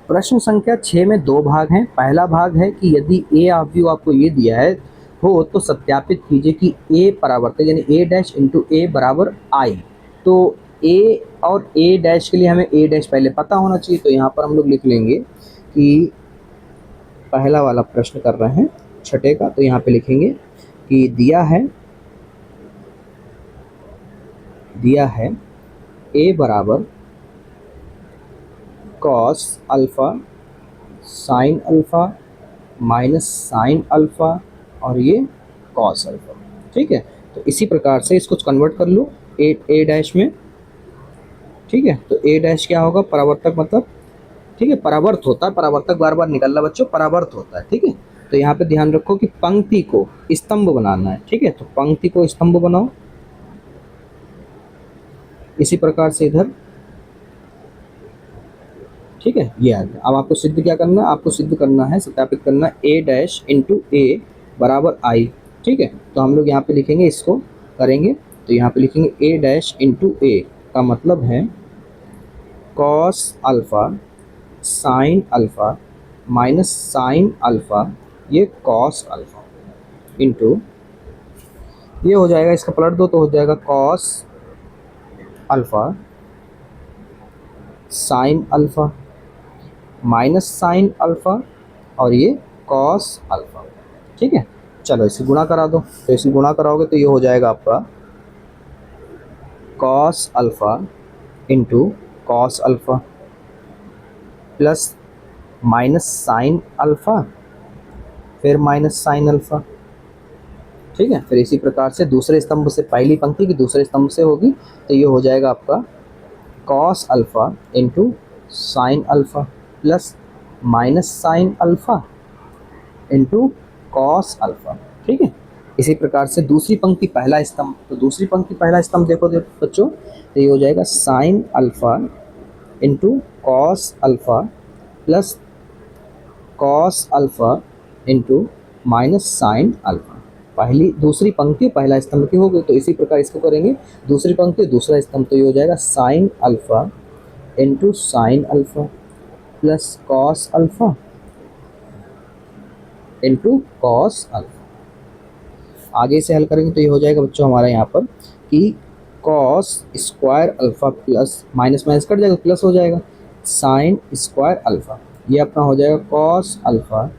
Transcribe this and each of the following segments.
प्रश्न संख्या 6 में दो भाग हैं। पहला भाग है कि यदि ए ऑफ व्यू आपको ये दिया है हो तो सत्यापित कीजिए कि ए परावर्तक यानी ए डैश इंटू ए बराबर आई। तो ए और ए डैश के लिए हमें ए डैश पहले पता होना चाहिए, तो यहाँ पर हम लोग लिख लेंगे कि पहला वाला प्रश्न कर रहे हैं छठे का, तो यहाँ पे लिखेंगे कि दिया है ए बराबर cos alpha sine alpha minus sine alpha और ये कॉस अल्फ़ा। ठीक है, तो इसी प्रकार से इसको कन्वर्ट कर लो ए डैश में। ठीक है, तो ए डैश क्या होगा, परावर्तक मतलब, ठीक है, परावर्त होता है, परावर्तक बार बार निकल रहा बच्चों, परावर्त होता है। ठीक है, तो यहाँ पे ध्यान रखो कि पंक्ति को स्तंभ बनाना है। ठीक है, तो पंक्ति को स्तंभ बनाओ इसी प्रकार से इधर। ठीक है, ये आ गया। अब आपको सिद्ध क्या करना है, आपको सिद्ध करना है, सत्यापित करना है ए डैश इंटू ए बराबर आई। ठीक है, तो हम लोग यहाँ पे लिखेंगे, इसको करेंगे तो यहाँ पे लिखेंगे ए डैश इंटू ए का मतलब है cos alpha sine alpha minus sine alpha ये कॉस अल्फ़ा इंटू ये हो जाएगा, इसका पलट दो तो हो जाएगा cos alpha sine alpha minus sine alpha और ये कॉस अल्फ़ा। ठीक है, चलो इसे गुणा करा दो, तो इसे गुणा कराओगे तो ये हो जाएगा आपका cos alpha into cos alpha plus minus sine alpha फिर माइनस साइन अल्फ़ा। ठीक है, फिर इसी प्रकार से दूसरे स्तंभ से, पहली पंक्ति की दूसरे स्तंभ से होगी तो ये हो जाएगा आपका cos alpha into sine alpha plus minus sine alpha into cos alpha. ठीक है, इसी प्रकार से दूसरी पंक्ति पहला स्तंभ, तो दूसरी पंक्ति पहला स्तंभ देखो बच्चों, तो ये हो जाएगा sign alpha into cos alpha plus cos alpha into minus sine alpha. पहली दूसरी पंक्ति पहला स्तंभ की हो गई, तो इसी प्रकार इसको करेंगे दूसरी पंक्ति दूसरा स्तंभ, तो ये हो जाएगा sign alpha into sine alpha plus cos alpha into cos alpha. आगे से हल करेंगे तो ये हो जाएगा बच्चों हमारा यहाँ पर कि cos square alpha plus minus minus cut जाएगा, प्लस हो जाएगा साइन स्क्वायर अल्फ़ा, ये अपना हो जाएगा cos alpha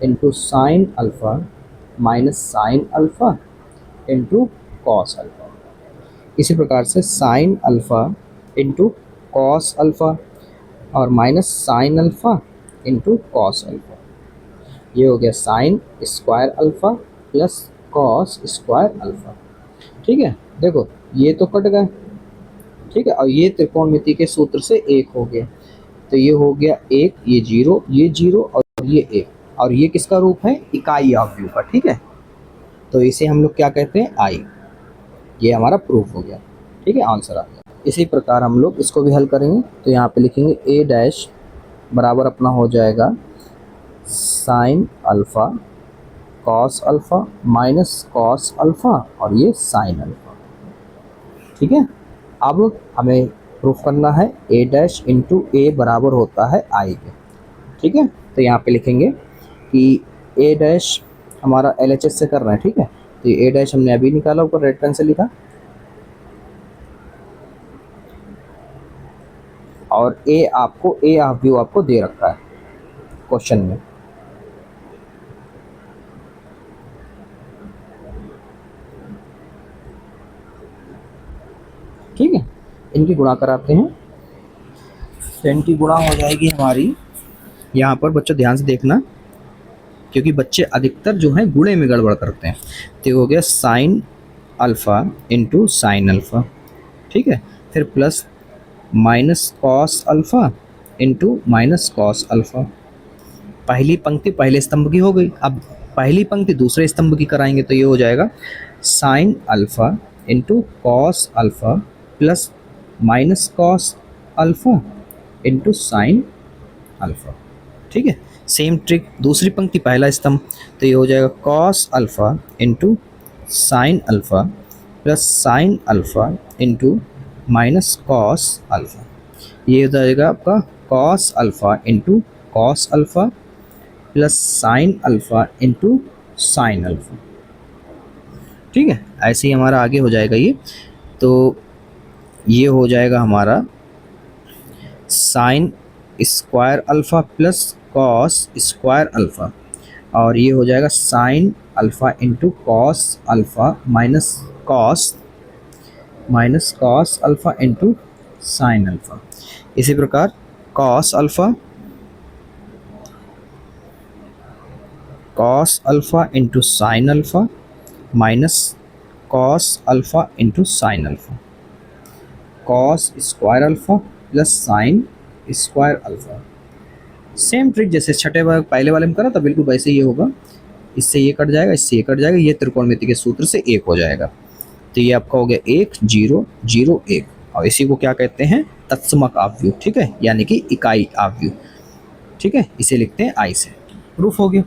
into sine alpha minus sine alpha into cos alpha. इसी प्रकार से sine alpha into cos alpha और minus sine alpha into cos alpha, ये हो गया sine square alpha plus cos square alpha. ठीक है, देखो ये तो कट गए। ठीक है, और ये त्रिकोणमिति के सूत्र से एक हो गया, तो ये हो गया एक, ये जीरो और ये एक, और ये किसका रूप है, इकाई ऑफ व्यू का। ठीक है, तो इसे हम लोग क्या कहते हैं, आई। ये हमारा प्रूफ हो गया। ठीक है, आंसर आ गया। इसी प्रकार हम लोग इसको भी हल करेंगे, तो यहाँ पे लिखेंगे ए डैश बराबर अपना हो जाएगा sine alpha cos alpha minus cos alpha और ये साइन अल्फ़ा। ठीक है, अब हमें प्रूफ करना है ए डैश इंटू ए बराबर होता है आई के। ठीक है, तो यहाँ पे लिखेंगे कि ए डैश हमारा LHS से कर रहे हैं। ठीक है, तो ए डैश हमने अभी निकाला, ऊपर रेड पेन से लिखा, और ए आपको ए ऑफ व्यू आपको दे रखा है क्वेश्चन में। ठीक है, इनकी गुणा कराते हैं, तो इनकी गुणा हो जाएगी हमारी, यहाँ पर बच्चों ध्यान से देखना क्योंकि बच्चे अधिकतर जो है गुणे में गड़बड़ करते हैं। तो हो गया sign alpha into sine alpha. ठीक है, फिर plus minus cos alpha into minus cos alpha. पहली पंक्ति पहले स्तंभ की हो गई, अब पहली पंक्ति दूसरे स्तंभ की कराएंगे, तो ये हो जाएगा sign alpha into cos alpha plus minus cos alpha into sine alpha. ठीक है, सेम ट्रिक दूसरी पंक्ति पहला स्तंभ, तो ये हो जाएगा cos alpha into sine alpha plus sign alpha into minus cos alpha, ये हो जाएगा आपका cos alpha into cos alpha plus sign alpha into sine alpha. ठीक है, ऐसे ही हमारा आगे हो जाएगा ये। तो ये हो जाएगा हमारा sign square alpha plus cos square alpha, और ये हो जाएगा sign alpha into cos alpha minus cos alpha into sine alpha. इसी प्रकार cos alpha into sine alpha minus cos alpha into sine alpha, cos square alpha plus sign square alpha. Same trick जैसे छठे बार पहले वाले में करा था, बिल्कुल वैसे ही होगा। इससे ये कट जाएगा, इससे ये कट जाएगा, ये त्रिकोणमिति के सूत्र से 1 हो जाएगा। तो ये आपका हो गया 1 0 0 1, और इसी को क्या कहते हैं, तत्समक आव्यूह। ठीक है, यानी कि इकाई आव्यूह। ठीक है, इसे लिखते हैं आई से। प्रूफ हो गया।